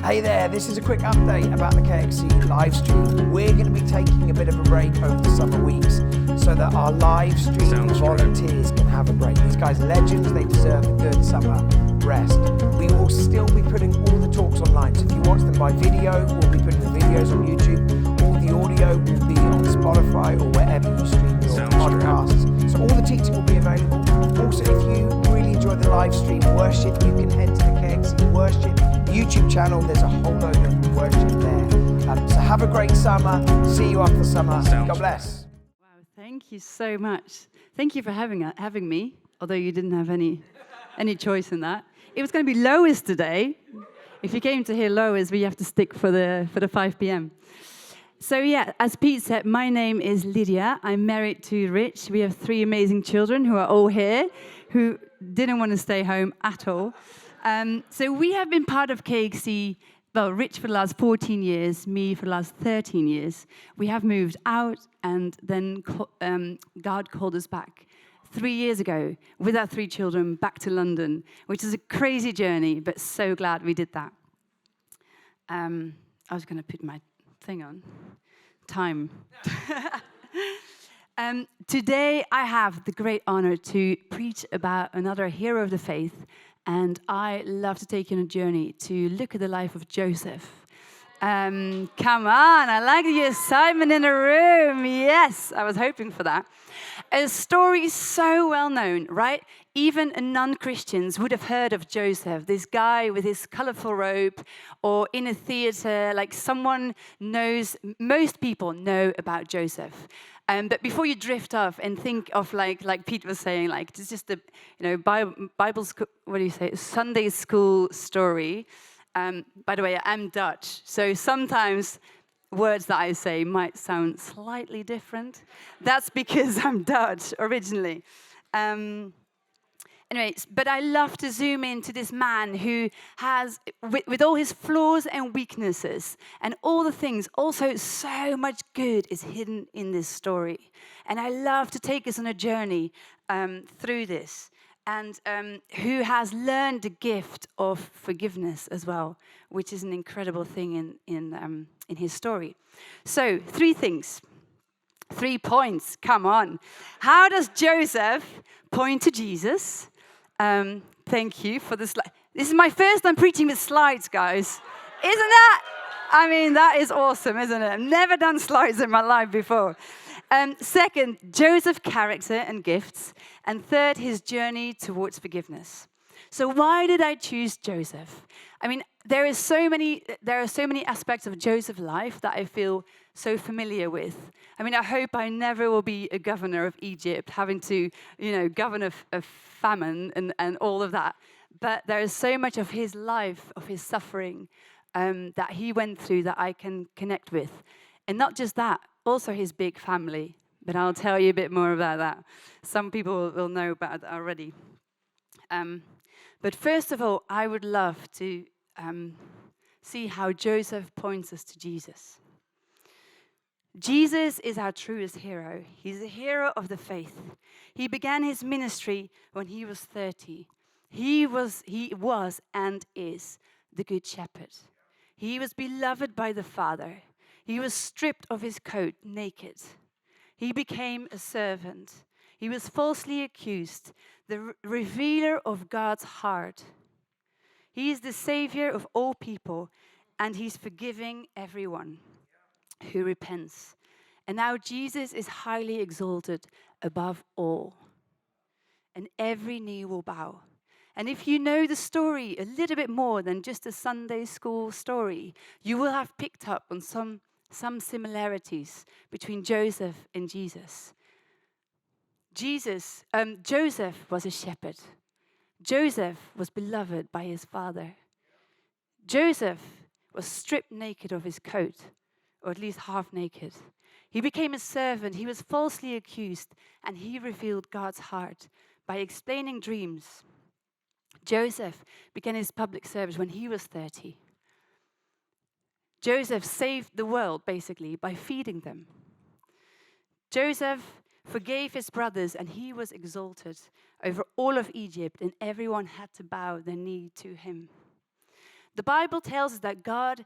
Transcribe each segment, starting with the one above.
Hey there, this is a quick update about the KXC live stream. We're going to be taking a bit of a break over the summer weeks so that our live stream volunteers can have a break. These guys are legends, they deserve a good summer rest. We will still be putting all the talks online, so if you watch them by video, we'll be putting the videos on YouTube. All the audio will be on Spotify or wherever you stream your podcasts. So all the teaching will be available. Also, if you really enjoy the live stream worship, you can head to the KXC Worship YouTube channel. There's a whole load of worship there. So have a great summer. See you after the summer. God bless. Wow, thank you so much. Thank you for having me, although you didn't have any choice in that. It was going to be Lois today. If you came to hear Lois, we have to stick for the 5 p.m. So yeah, as Pete said, my name is Lydia. I'm married to Rich. We have 3 amazing children who are all here, who didn't want to stay home at all. So we have been part of KXC, well, Rich for the last 14 years, me for the last 13 years. We have moved out, and then God called us back 3 years ago with our 3 children back to London, which is a crazy journey, but so glad we did that. I was going to put my thing on. Time. Today I have the great honor to preach about another hero of the faith, and I love to take you on a journey to look at the life of Joseph. Come on, I like the excitement in the room. Yes, I was hoping for that. A story so well known, right? Even non-Christians would have heard of Joseph, this guy with his colorful robe, or in a theater, like someone knows, most people know about Joseph. But before you drift off and think of like Pete was saying, like it's just a Bible school, what do you say, Sunday school story. By the way, I'm Dutch, so sometimes words that I say might sound slightly different. That's because I'm Dutch originally. Anyways, but I love to zoom into this man who has, with all his flaws and weaknesses and all the things, also so much good is hidden in this story. And I love to take us on a journey through this. And who has learned the gift of forgiveness as well, which is an incredible thing in his story. So, 3 things. 3 points, come on. How does Joseph point to Jesus? Thank you for the slide. This is my first time preaching with slides, guys. Isn't that? I mean, that is awesome, isn't it? I've never done slides in my life before. Second, Joseph's character and gifts. And third, his journey towards forgiveness. So why did I choose Joseph? I mean, there are so many aspects of Joseph's life that I feel so familiar with. I mean, I hope I never will be a governor of Egypt, having to, govern a famine and all of that. But there is so much of his life, of his suffering, that he went through that I can connect with. And not just that, also his big family. But I'll tell you a bit more about that. Some people will know about that already. But first of all, I would love to see how Joseph points us to Jesus. Jesus is our truest hero. He's the hero of the faith. He began his ministry when he was 30. He was and is the good shepherd. He was beloved by the Father. He was stripped of his coat, naked. He became a servant. He was falsely accused, the revealer of God's heart. He is the Savior of all people, and he's forgiving everyone who repents. And now Jesus is highly exalted above all, and every knee will bow. And if you know the story a little bit more than just a Sunday school story, you will have picked up on some similarities between Joseph and Jesus. Joseph was a shepherd. Joseph was beloved by his father. Joseph was stripped naked of his coat, or at least half naked. He became a servant. He was falsely accused, and he revealed God's heart by explaining dreams. Joseph began his public service when he was 30. Joseph saved the world, basically, by feeding them. Joseph forgave his brothers, and he was exalted over all of Egypt, and everyone had to bow their knee to him. The Bible tells us that God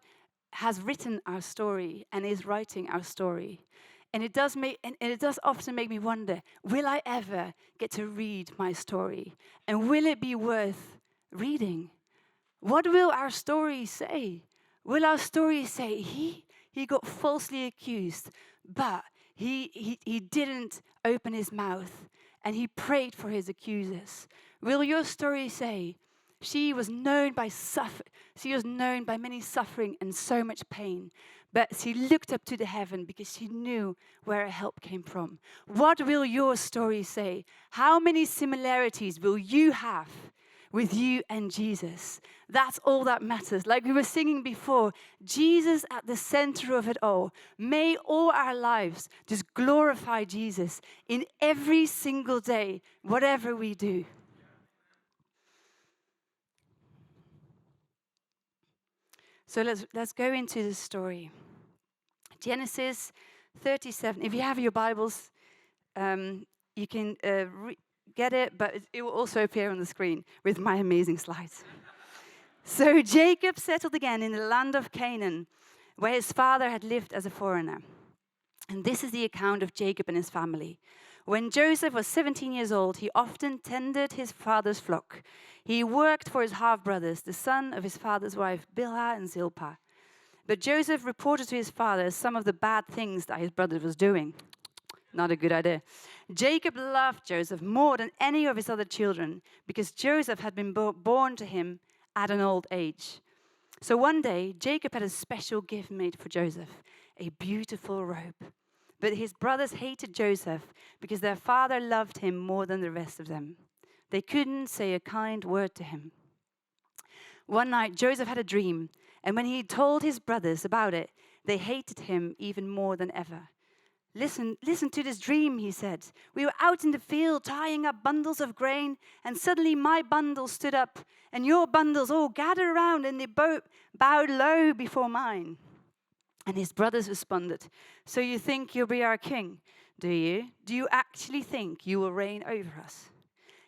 has written our story and is writing our story. And it does often make me wonder, will I ever get to read my story? And will it be worth reading? What will our story say? Will our story say he got falsely accused, but he didn't open his mouth and he prayed for his accusers? Will your story say she was known by many suffering and so much pain, but she looked up to the heaven because she knew where her help came from? What will your story say? How many similarities will you have with you and Jesus? That's all that matters. Like we were singing before, Jesus at the center of it all. May all our lives just glorify Jesus in every single day, whatever we do. So let's go into the story. Genesis 37. If you have your Bibles, you can get it, but it will also appear on the screen with my amazing slides. So Jacob settled again in the land of Canaan, where his father had lived as a foreigner. And this is the account of Jacob and his family. When Joseph was 17 years old, he often tended his father's flock. He worked for his half-brothers, the son of his father's wife, Bilhah and Zilpah. But Joseph reported to his father some of the bad things that his brother was doing. Not a good idea. Jacob loved Joseph more than any of his other children because Joseph had been born to him at an old age. So one day, Jacob had a special gift made for Joseph, a beautiful robe. But his brothers hated Joseph because their father loved him more than the rest of them. They couldn't say a kind word to him. One night, Joseph had a dream, and when he told his brothers about it, they hated him even more than ever. Listen to this dream, he said. We were out in the field tying up bundles of grain, and suddenly my bundle stood up, and your bundles all gathered around, and they bowed low before mine. And his brothers responded, so you think you'll be our king, do you? Do you actually think you will reign over us?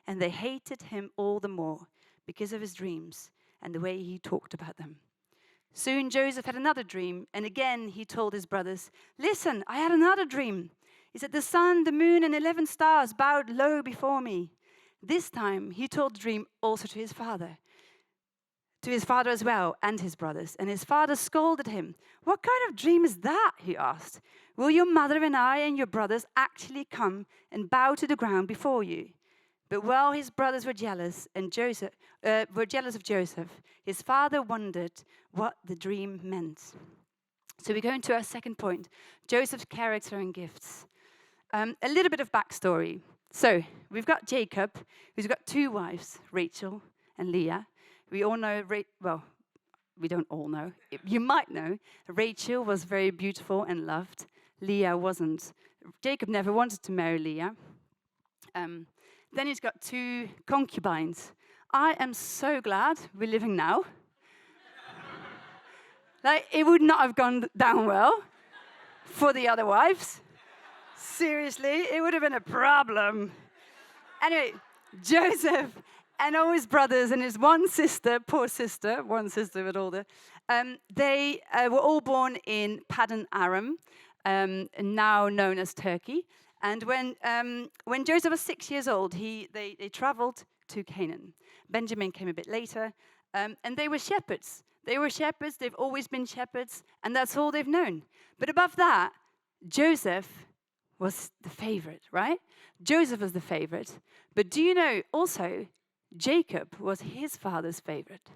And they hated him all the more because of his dreams and the way he talked about them. Soon Joseph had another dream, and again he told his brothers, listen, I had another dream. He said, the sun, the moon, and 11 stars bowed low before me. This time he told the dream also to his father as well, and his brothers. And his father scolded him. What kind of dream is that? He asked. Will your mother and I and your brothers actually come and bow to the ground before you? But while his brothers were jealous of Joseph, his father wondered what the dream meant. So we go into our second point, Joseph's character and gifts. A little bit of backstory. So we've got Jacob, who's got two wives, Rachel and Leah. We all know, we don't all know. You might know, Rachel was very beautiful and loved. Leah wasn't. Jacob never wanted to marry Leah. Then he's got two concubines. I am so glad we're living now. Like, it would not have gone down well for the other wives. Seriously, it would have been a problem. Anyway, Joseph and all his brothers and his one sister with all the, they were all born in Paddan Aram, now known as Turkey. And when Joseph was 6 years old, they traveled to Canaan. Benjamin came a bit later, and they were shepherds. They've always been shepherds, and that's all they've known. But above that, Joseph was the favorite, right? Joseph was the favorite. But do you know also, Jacob was his father's favorite.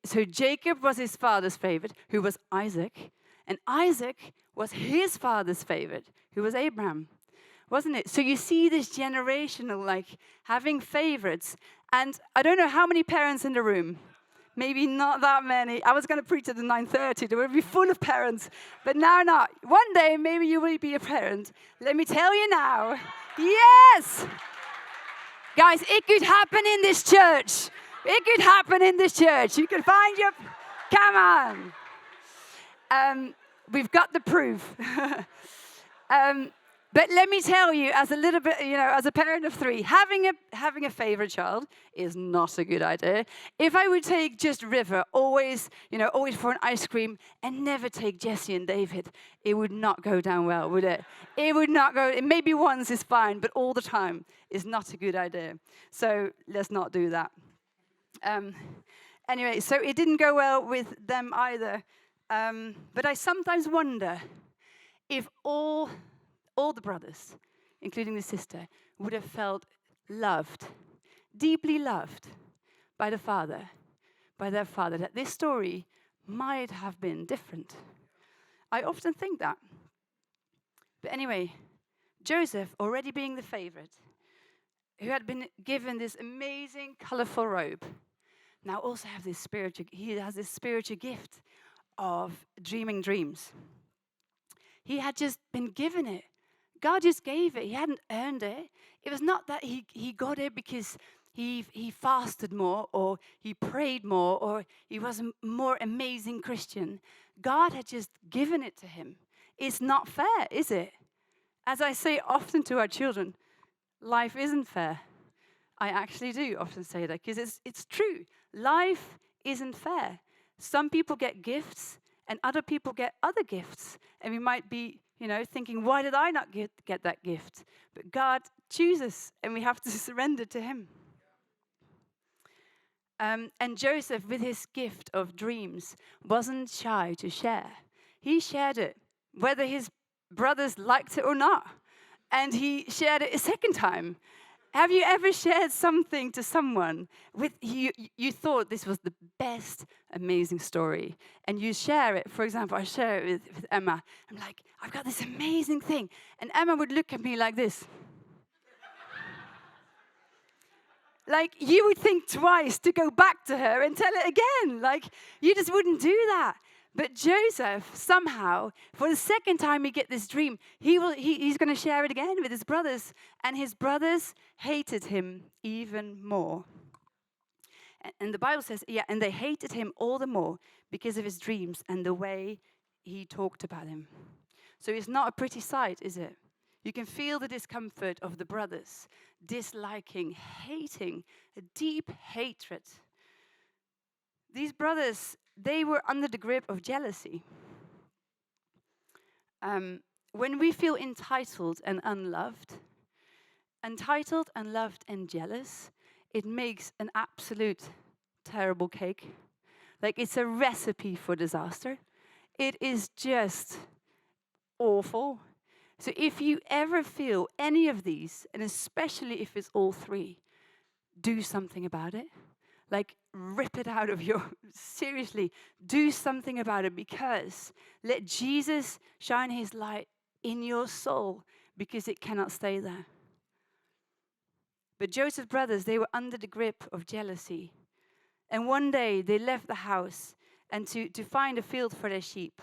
So Jacob was his father's favorite, who was Isaac. And Isaac was his father's favorite, who was Abraham. Wasn't it? So you see this generational, like, having favorites. And I don't know how many parents in the room. Maybe not that many. I was going to preach at the 9:30. There would be full of parents. But now not. One day, maybe you will be a parent. Let me tell you now. Yes! Guys, it could happen in this church. It could happen in this church. You can find your... Come on. We've got the proof. But let me tell you, as a little bit, as a parent of 3, having a favorite child is not a good idea. If I would take just River, always for an ice cream, and never take Jesse and David, it would not go down well, would it? It would not go. Maybe once is fine, but all the time is not a good idea. So let's not do that. Anyway, so it didn't go well with them either. But I sometimes wonder if all the brothers, including the sister, would have felt loved, deeply loved by their father, that this story might have been different. I often think that. But anyway, Joseph, already being the favorite, who had been given this amazing, colorful robe, now also has this spiritual gift of dreaming dreams. He had just been given it. God just gave it. He hadn't earned it. It was not that he got it because he fasted more or he prayed more or he was a more amazing Christian. God had just given it to him. It's not fair, is it? As I say often to our children, life isn't fair. I actually do often say that because it's true. Life isn't fair. Some people get gifts and other people get other gifts. And we might be, thinking, why did I not get that gift? But God chooses and we have to surrender to him. And Joseph, with his gift of dreams, wasn't shy to share. He shared it, whether his brothers liked it or not. And he shared it a second time. Have you ever shared something to someone with you thought this was the best, amazing story, and you share it? For example, I share it with Emma. I'm like, I've got this amazing thing. And Emma would look at me like this. Like, you would think twice to go back to her and tell it again. Like, you just wouldn't do that. But Joseph, somehow, for the second time he get this dream, he's going to share it again with his brothers. And his brothers hated him even more. And the Bible says, and they hated him all the more because of his dreams and the way he talked about him. So it's not a pretty sight, is it? You can feel the discomfort of the brothers, disliking, hating, a deep hatred. These brothers, they were under the grip of jealousy. When we feel entitled, unloved, and jealous, it makes an absolute terrible cake. Like, it's a recipe for disaster. It is just awful. So if you ever feel any of these, and especially if it's all 3, do something about it. Like, rip it out of seriously, do something about it, because let Jesus shine his light in your soul, because it cannot stay there. But Joseph's brothers, they were under the grip of jealousy. And one day they left the house and to find a field for their sheep.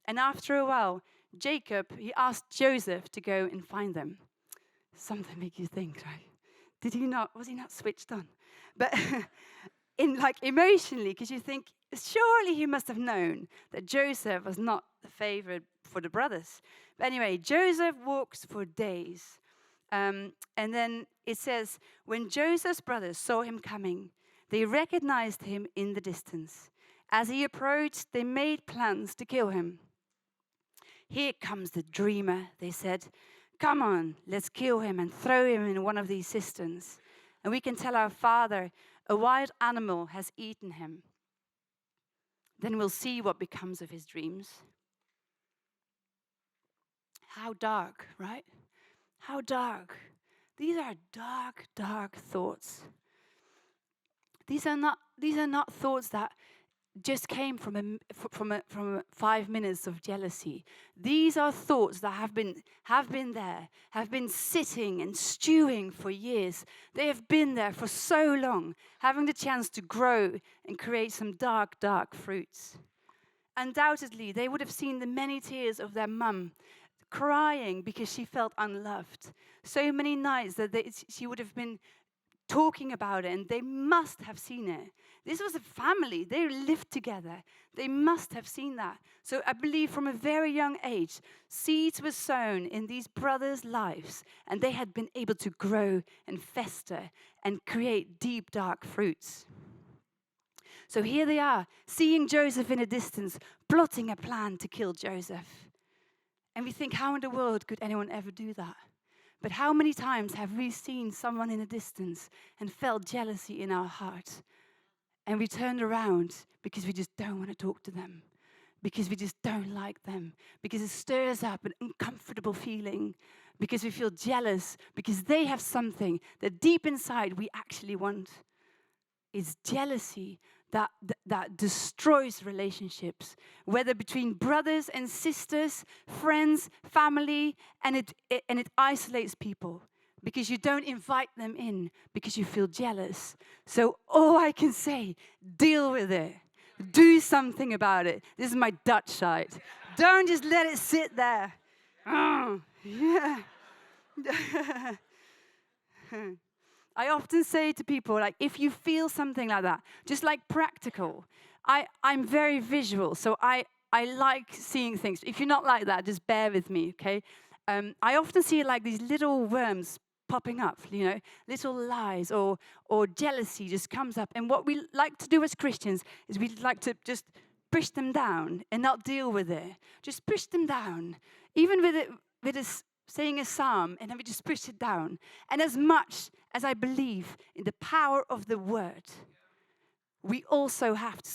And after a while, Jacob, he asked Joseph to go and find them. Something makes you think, right? Was he not switched on? But emotionally, because you think, surely he must have known that Joseph was not the favorite for the brothers. But anyway, Joseph walks for days. And then it says, when Joseph's brothers saw him coming, they recognized him in the distance. As he approached, they made plans to kill him. Here comes the dreamer, they said. Come on, let's kill him and throw him in one of these cisterns. And we can tell our father, a wild animal has eaten him. Then we'll see what becomes of his dreams. How dark, right? How dark. These are dark, dark thoughts. These are not thoughts that just came from 5 minutes of jealousy. These are thoughts that have been sitting and stewing for years. They have been there for so long, having the chance to grow and create some dark, dark fruits. Undoubtedly, they would have seen the many tears of their mum crying because she felt unloved. So many nights that she would have been talking about it, and they must have seen it. This was a family. They lived together. They must have seen that. So I believe from a very young age, seeds were sown in these brothers' lives, and they had been able to grow and fester and create deep, dark fruits. So here they are, seeing Joseph in a distance, plotting a plan to kill Joseph. And we think, how in the world could anyone ever do that? But how many times have we seen someone in a distance and felt jealousy in our heart? And we turned around because we just don't want to talk to them, because we just don't like them, because it stirs up an uncomfortable feeling, because we feel jealous, because they have something that deep inside we actually want. It's jealousy that destroys relationships, whether between brothers and sisters, friends, family, and it isolates people because you don't invite them in because you feel jealous. So all I can say, deal with it. Do something about it. This is my Dutch side. Don't just let it sit there. Oh, yeah. I often say to people, like, if you feel something like that, just like practical. I'm very visual, so I like seeing things. If you're not like that, just bear with me, okay? I often see like these little worms popping up, little lies or jealousy just comes up. And what we like to do as Christians is we like to just push them down and not deal with it. Just push them down, even with a saying a psalm, and then we just push it down. And as much as I believe in the power of the word, we also have to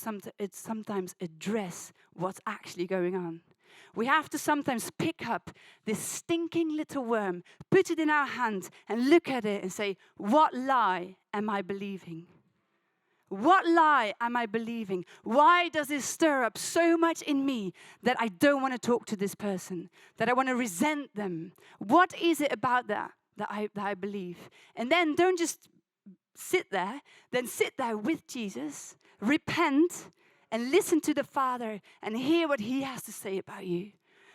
sometimes address what's actually going on. We have to sometimes pick up this stinking little worm, put it in our hand, and look at it and say, what lie am I believing? What lie am I believing? Why does this stir up so much in me that I don't want to talk to this person, that I want to resent them? What is it about that I believe? And then don't just sit there, then sit there with Jesus, repent, and listen to the Father and hear what he has to say about you.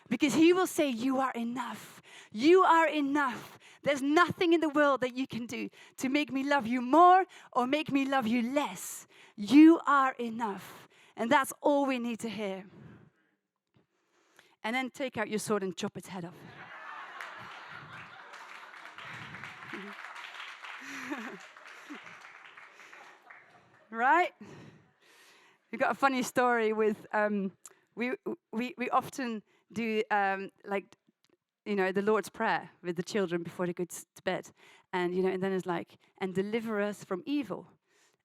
Because he will say, you are enough. You are enough. There's nothing in the world that you can do to make me love you more or make me love you less. You are enough. And that's all we need to hear. And then take out your sword and chop its head off. Right? We've got a funny story with, we often do the Lord's Prayer with the children before they go to bed. And, and then it's like, and deliver us from evil.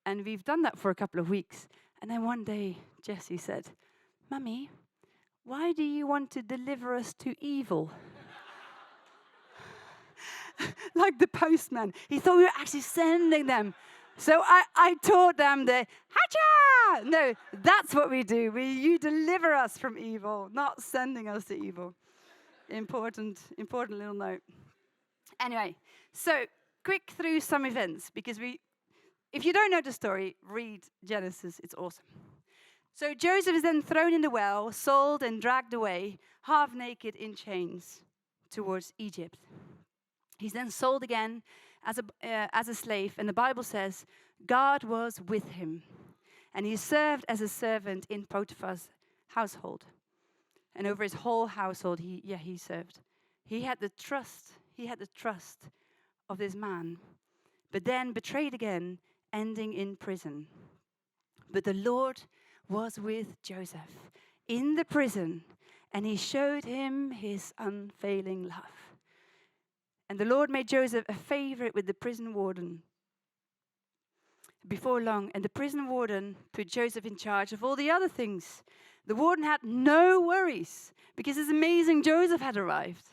And we've done that for a couple of weeks. And then one day, Jessie said, Mummy, why do you want to deliver us to evil? Like the postman. He thought we were actually sending them. So I taught them the, hacha! No, that's what we do. You deliver us from evil, not sending us to evil. Important little note. Anyway, so quick through some events, because if you don't know the story, read Genesis, it's awesome. So Joseph is then thrown in the well, sold and dragged away, half naked in chains, towards Egypt. He's then sold again as a slave, and the Bible says God was with him, and he served as a servant in Potiphar's household. And over his whole household, he served. He had the trust of this man, but then betrayed again, ending in prison. But the Lord was with Joseph in the prison, and he showed him his unfailing love. And the Lord made Joseph a favorite with the prison warden. Before long, and the prison warden put Joseph in charge of all the other things. The warden had no worries because his amazing Joseph had arrived.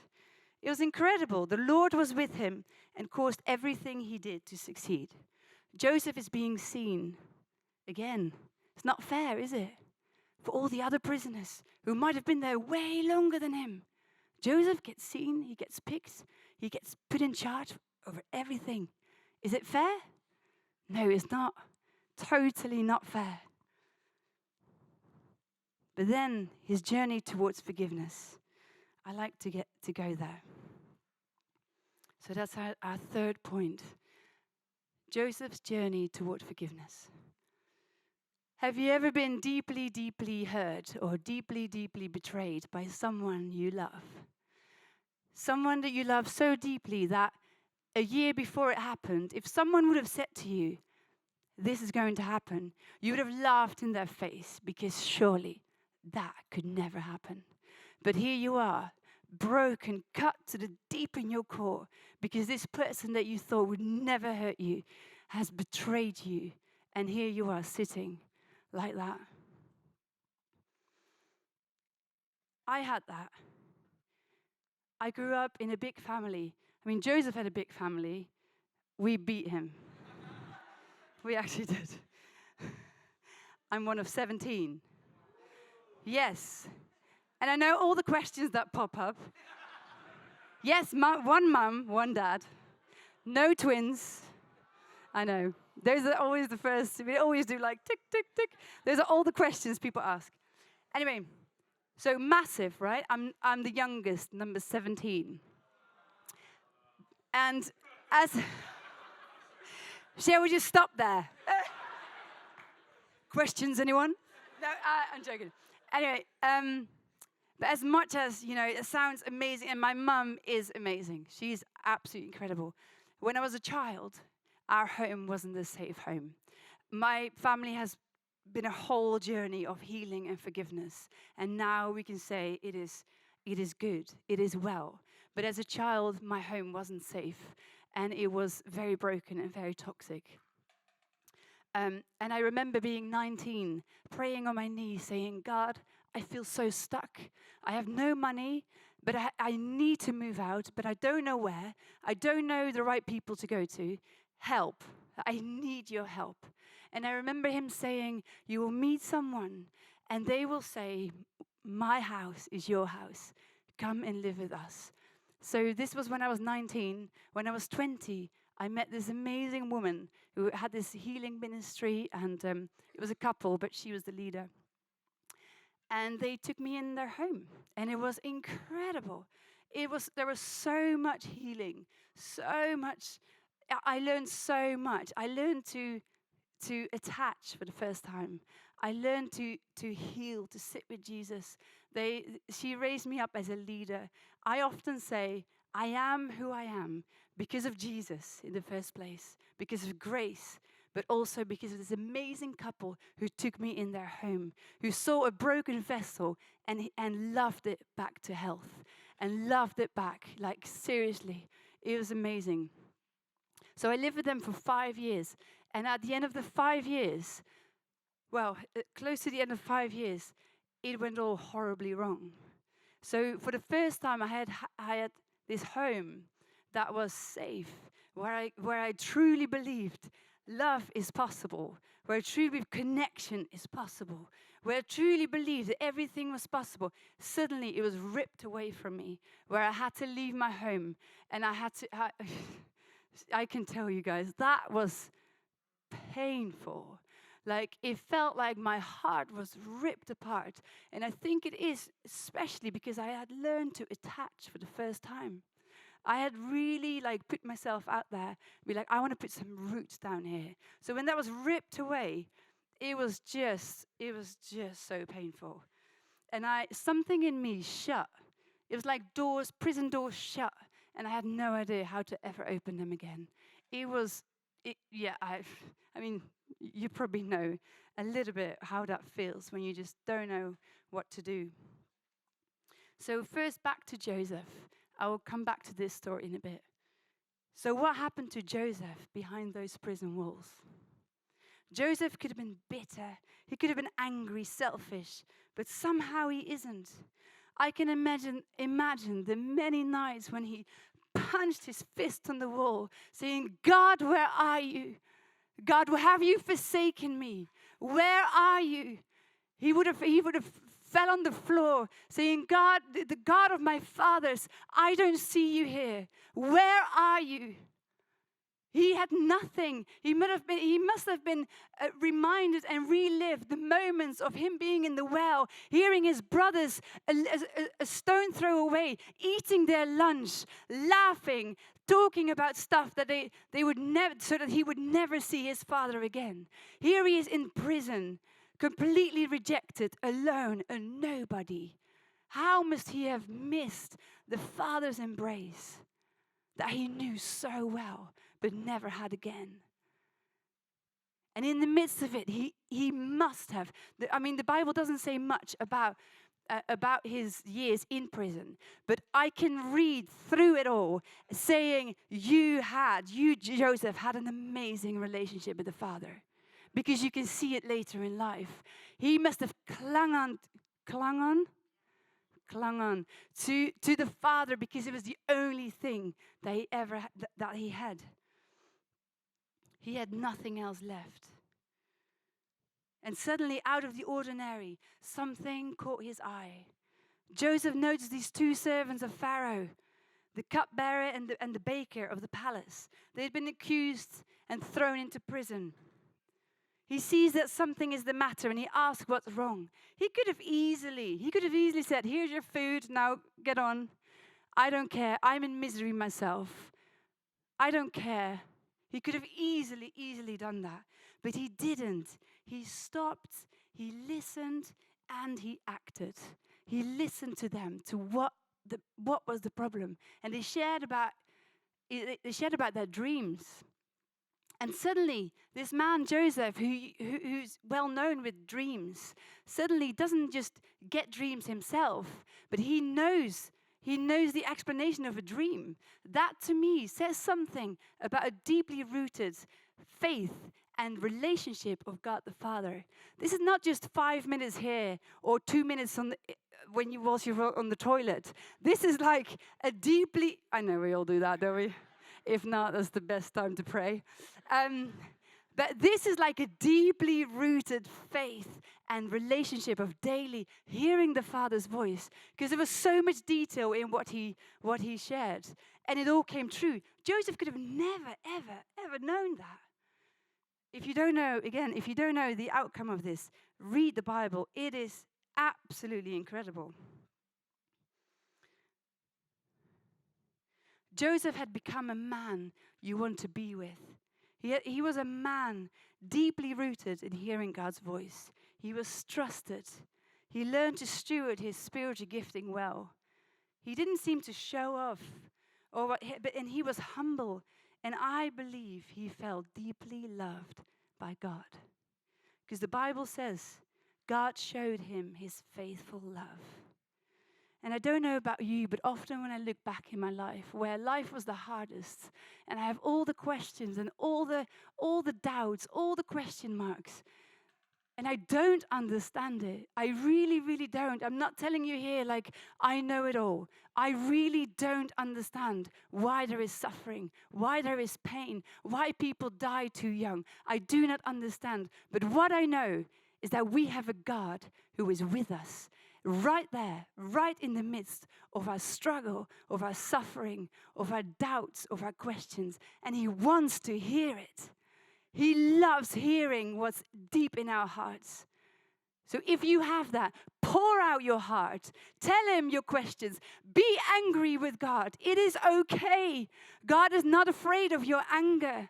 It was incredible. The Lord was with him and caused everything he did to succeed. Joseph is being seen. Again, it's not fair, is it? For all the other prisoners who might have been there way longer than him. Joseph gets seen, he gets picked, he gets put in charge over everything. Is it fair? No, it's not. Totally not fair. But then his journey towards forgiveness. I like to go there. So that's our third point. Joseph's journey toward forgiveness. Have you ever been deeply, deeply hurt or deeply, deeply betrayed by someone you love? Someone that you love so deeply that a year before it happened, if someone would have said to you, this is going to happen, you would have laughed in their face because surely that could never happen. But here you are, broken, cut to the deep in your core because this person that you thought would never hurt you has betrayed you. And here you are sitting like that. I had that. I grew up in a big family. I mean, Joseph had a big family. We beat him. We actually did. I'm one of 17. Yes. And I know all the questions that pop up. Yes, one mum, one dad. No twins. I know. Those are always the first. We always do like tick, tick, tick. Those are all the questions people ask. Anyway, so massive, right? I'm the youngest, number 17. And as... Shall we just stop there? Questions, anyone? No, I'm joking. Anyway, but as much as, it sounds amazing, and my mum is amazing. She's absolutely incredible. When I was a child, our home wasn't a safe home. My family has been a whole journey of healing and forgiveness. And now we can say it is good, it is well. But as a child, my home wasn't safe. And it was very broken and very toxic. And I remember being 19, praying on my knees, saying, God, I feel so stuck. I have no money, but I need to move out, but I don't know where. I don't know the right people to go to. Help. I need your help. And I remember him saying, you will meet someone, and they will say, my house is your house. Come and live with us. So this was when I was 19. When I was 20, I met this amazing woman who had this healing ministry, and it was a couple, but she was the leader. And they took me in their home, and it was incredible. There was so much healing, so much. I learned so much. I learned to attach for the first time. I learned to heal, to sit with Jesus. She raised me up as a leader. I often say, I am who I am because of Jesus in the first place, because of grace, but also because of this amazing couple who took me in their home, who saw a broken vessel and loved it back to health, and loved it back, like seriously. It was amazing. So I lived with them for 5 years, and at the end of the 5 years, close to the end of 5 years, it went all horribly wrong. So for the first time, I had this home that was safe, where I truly believed love is possible, where I truly believed connection is possible, where I truly believed that everything was possible. Suddenly, it was ripped away from me, where I had to leave my home, and I had to... I can tell you guys, that was painful. Like, it felt like my heart was ripped apart. And I think it is especially because I had learned to attach for the first time. I had really put myself out there, be like, I want to put some roots down here. So when that was ripped away, it was just so painful. And something in me shut. It was like prison doors shut, and I had no idea how to ever open them again. I mean, you probably know a little bit how that feels when you just don't know what to do. So first, back to Joseph. I will come back to this story in a bit. So what happened to Joseph behind those prison walls? Joseph could have been bitter. He could have been angry, selfish, but somehow he isn't. I can imagine the many nights when he punched his fist on the wall, saying, God, where are you? God, have you forsaken me? Where are you? He would have fell on the floor, saying, God, the God of my fathers, I don't see you here. Where are you? He had nothing. He must have been reminded and relived the moments of him being in the well, hearing his brothers a stone throw away, eating their lunch, laughing, talking about stuff that they would never, so that he would never see his father again. Here he is in prison, completely rejected, alone, a nobody. How must he have missed the Father's embrace that he knew so well, but never had again? And in the midst of it, he must have. The Bible doesn't say much about his years in prison, but I can read through it all saying, you, Joseph, had an amazing relationship with the Father, because you can see it later in life. He must have clung on to the Father, because it was the only thing that he had. He had nothing else left. And suddenly, out of the ordinary, something caught his eye. Joseph noticed these two servants of Pharaoh, the cupbearer and the baker of the palace. They had been accused and thrown into prison. He sees that something is the matter and he asks what's wrong. He could have easily said, here's your food, now get on. I don't care, I'm in misery myself. I don't care. He could have easily done that. But he didn't. He stopped, he listened, and he acted. He listened to them, to what was the problem. And they shared about their dreams. And suddenly, this man, Joseph, who's well known with dreams, suddenly doesn't just get dreams himself, but he knows the explanation of a dream. That, to me, says something about a deeply rooted faith and relationship of God the Father. This is not just 5 minutes here or 2 minutes whilst you're on the toilet. This is like a deeply, I know we all do that, don't we? If not, that's the best time to pray. But this is like a deeply rooted faith and relationship of daily hearing the Father's voice, because there was so much detail in what he shared, and it all came true. Joseph could have never, ever known that. If you don't know the outcome of this, read the Bible. It is absolutely incredible. Joseph had become a man you want to be with. He was a man deeply rooted in hearing God's voice. He was trusted. He learned to steward his spiritual gifting well. He didn't seem to show off, and he was humble. And I believe he felt deeply loved by God. Because the Bible says God showed him his faithful love. And I don't know about you, but often when I look back in my life, where life was the hardest, and I have all the questions and all the doubts, all the question marks, and I don't understand it. I really, really don't. I'm not telling you here like I know it all. I really don't understand why there is suffering, why there is pain, why people die too young. I do not understand. But what I know is that we have a God who is with us, right there, right in the midst of our struggle, of our suffering, of our doubts, of our questions, and he wants to hear it. He loves hearing what's deep in our hearts. So if you have that, pour out your heart. Tell him your questions. Be angry with God. It is okay. God is not afraid of your anger.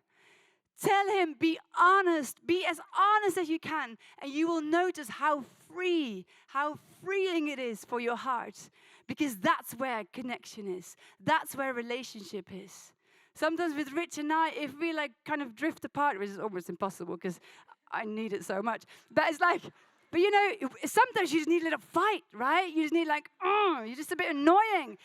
Tell him, be honest. Be as honest as you can. And you will notice how freeing it is for your heart. Because that's where connection is. That's where relationship is. Sometimes with Rich and I, if we like kind of drift apart, which is almost impossible because I need it so much. But it's like, but you know, sometimes you just need a little fight, right? You just need like, you're just a bit annoying.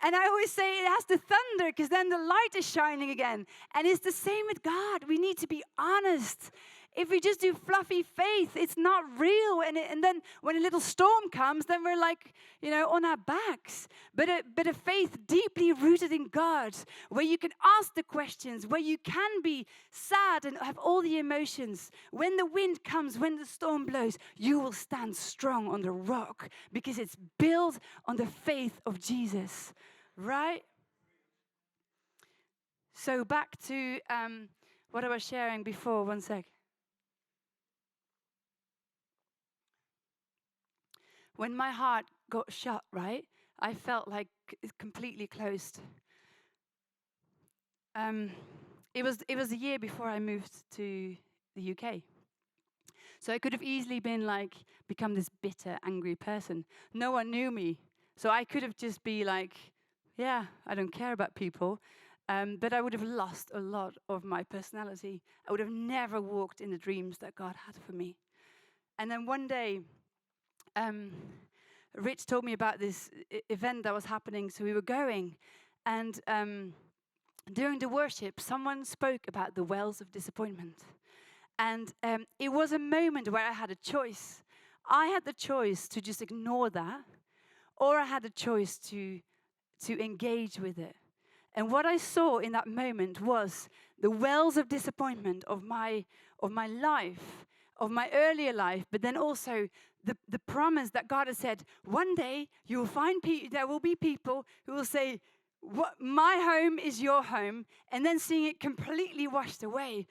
And I always say it has to thunder because then the light is shining again. And it's the same with God. We need to be honest. If we just do fluffy faith, it's not real. And then when a little storm comes, then we're like, on our backs. But a faith deeply rooted in God, where you can ask the questions, where you can be sad and have all the emotions. When the wind comes, when the storm blows, you will stand strong on the rock because it's built on the faith of Jesus, right? So back to what I was sharing before. One sec. When my heart got shut, right, I felt like it's completely closed. It was a year before I moved to the UK. So I could have easily been like, become this bitter, angry person. No one knew me. So I could have just be like, yeah, I don't care about people. But I would have lost a lot of my personality. I would have never walked in the dreams that God had for me. And then one day, Rich told me about this event that was happening. So we were going. And during the worship, someone spoke about the wells of disappointment. And it was a moment where I had a choice. I had the choice to just ignore that, or I had a choice to engage with it. And what I saw in that moment was the wells of disappointment of my life, of my earlier life, but then also the promise that God has said, one day you will find there will be people who will say, "What, my home is your home," and then seeing it completely washed away.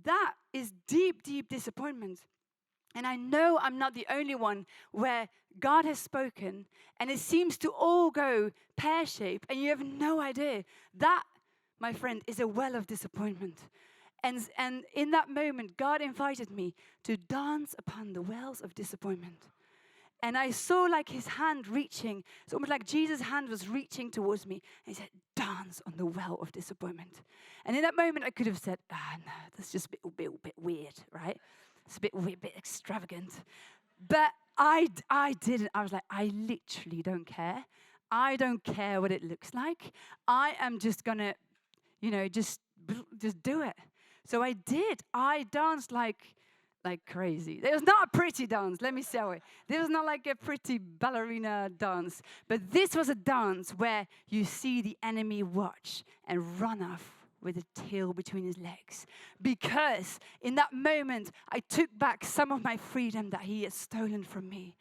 That is deep, deep disappointment. And I know I'm not the only one where God has spoken and it seems to all go pear-shaped and you have no idea. That, my friend, is a well of disappointment. And in that moment, God invited me to dance upon the wells of disappointment. And I saw like his hand reaching. It's almost like Jesus' hand was reaching towards me. And he said, dance on the well of disappointment. And in that moment, I could have said, no, that's just a bit weird, right? It's a bit weird, a bit extravagant. But I didn't. I was like, I literally don't care. I don't care what it looks like. I am just going to, just do it. So I did. I danced like crazy. It was not a pretty dance, let me show it. This was not like a pretty ballerina dance, but this was a dance where you see the enemy watch and run off with a tail between his legs. Because in that moment, I took back some of my freedom that he had stolen from me.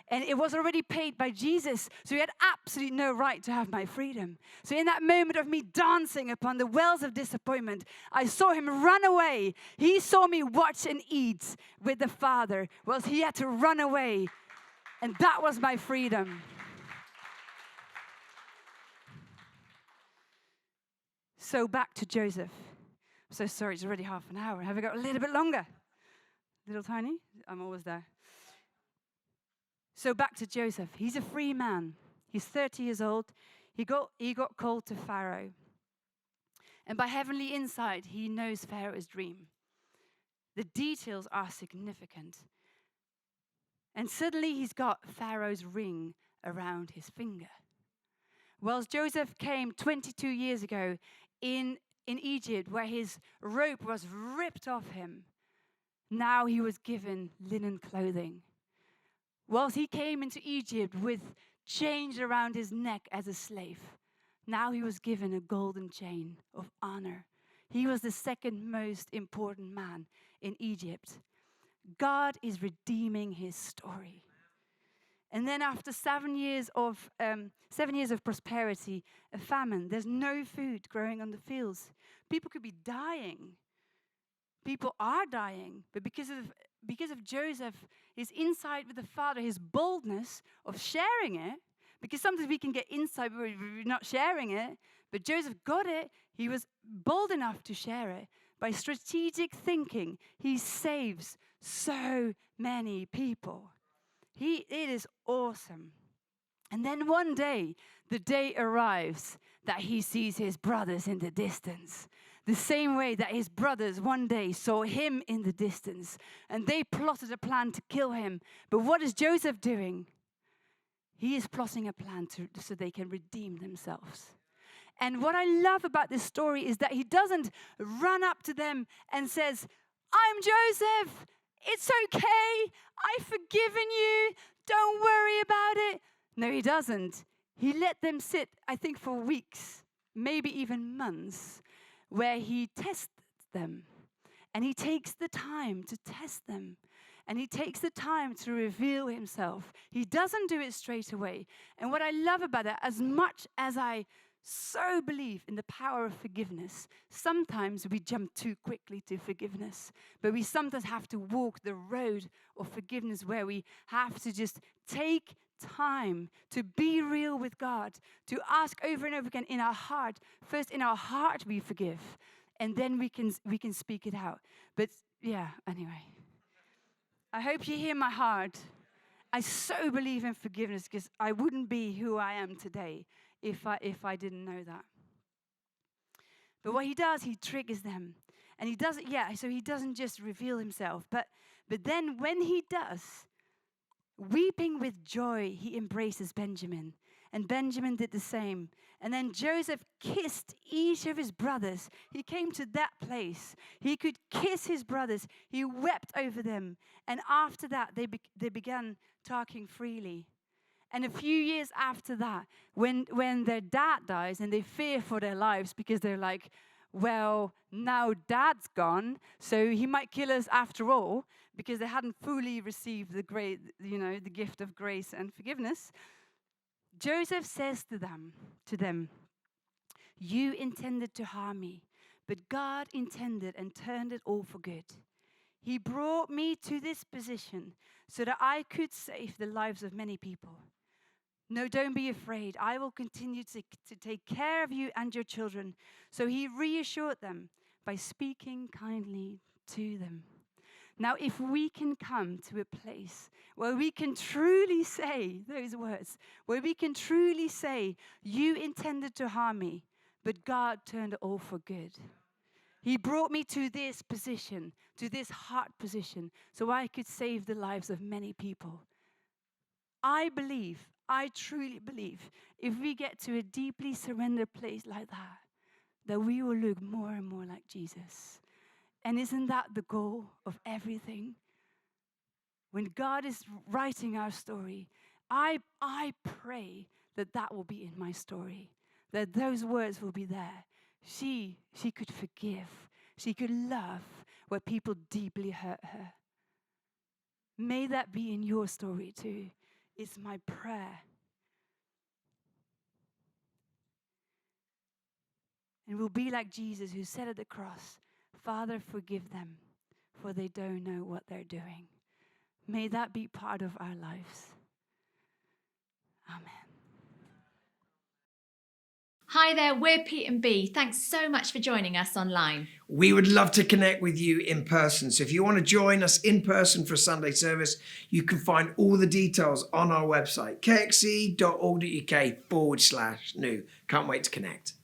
And it was already paid by Jesus, so he had absolutely no right to have my freedom. So in that moment of me dancing upon the wells of disappointment, I saw him run away. He saw me watch and eat with the Father, whilst he had to run away. And that was my freedom. So back to Joseph. I'm so sorry, it's already half an hour. Have I got a little bit longer? Little tiny? I'm always there. So back to Joseph. He's a free man. He's 30 years old. He got called to Pharaoh. And by heavenly insight, he knows Pharaoh's dream. The details are significant. And suddenly he's got Pharaoh's ring around his finger. Whilst Joseph came 22 years ago in Egypt, where his robe was ripped off him, now he was given linen clothing. Whilst he came into Egypt with chains around his neck as a slave, now he was given a golden chain of honor. He was the second most important man in Egypt. God is redeeming his story. And then after 7 years of prosperity, a famine, there's no food growing on the fields. People could be dying. People are dying, but because of Joseph, his insight with the Father, his boldness of sharing it, because sometimes we can get insight, but we're not sharing it, but Joseph got it. He was bold enough to share it. By strategic thinking, he saves so many people. It is awesome. And then one day, the day arrives that he sees his brothers in the distance. The same way that his brothers one day saw him in the distance. And they plotted a plan to kill him. But what is Joseph doing? He is plotting a plan so they can redeem themselves. And what I love about this story is that he doesn't run up to them and says, "I'm Joseph. It's okay. I've forgiven you. Don't worry about it." No, he doesn't. He let them sit, I think, for weeks, maybe even months, where he tested them. And he takes the time to test them. And he takes the time to reveal himself. He doesn't do it straight away. And what I love about it, as much as I so believe in the power of forgiveness. Sometimes we jump too quickly to forgiveness, but we sometimes have to walk the road of forgiveness where we have to just take time to be real with God, to ask over and over again in our heart. First, in our heart, we forgive, and then we can speak it out. But yeah, anyway, I hope you hear my heart. I so believe in forgiveness because I wouldn't be who I am today if I didn't know that. But what he does, he triggers them. And he doesn't, so he doesn't just reveal himself. But then when he does, weeping with joy, he embraces Benjamin. And Benjamin did the same. And then Joseph kissed each of his brothers. He came to that place. He could kiss his brothers. He wept over them. And after that, they began talking freely. And a few years after that, when their dad dies and they fear for their lives because they're like, well, now dad's gone, so he might kill us after all, because they hadn't fully received the gift of grace and forgiveness. Joseph says to them, you intended to harm me, but God intended and turned it all for good. He brought me to this position so that I could save the lives of many people. No, don't be afraid. I will continue to take care of you and your children. So he reassured them by speaking kindly to them. Now, if we can come to a place where we can truly say those words, where we can truly say, you intended to harm me, but God turned it all for good. He brought me to this position, to this heart position, so I could save the lives of many people. I truly believe, if we get to a deeply surrendered place like that we will look more and more like Jesus. And isn't that the goal of everything? When God is writing our story, I pray that will be in my story, that those words will be there. She could forgive. She could love where people deeply hurt her. May that be in your story too. It's my prayer. And we'll be like Jesus, who said at the cross, Father, forgive them, for they don't know what they're doing. May that be part of our lives. Amen. Hi there, we're Pete and B. Thanks so much for joining us online. We would love to connect with you in person. So if you want to join us in person for a Sunday service, you can find all the details on our website, kxc.org.uk/new. Can't wait to connect.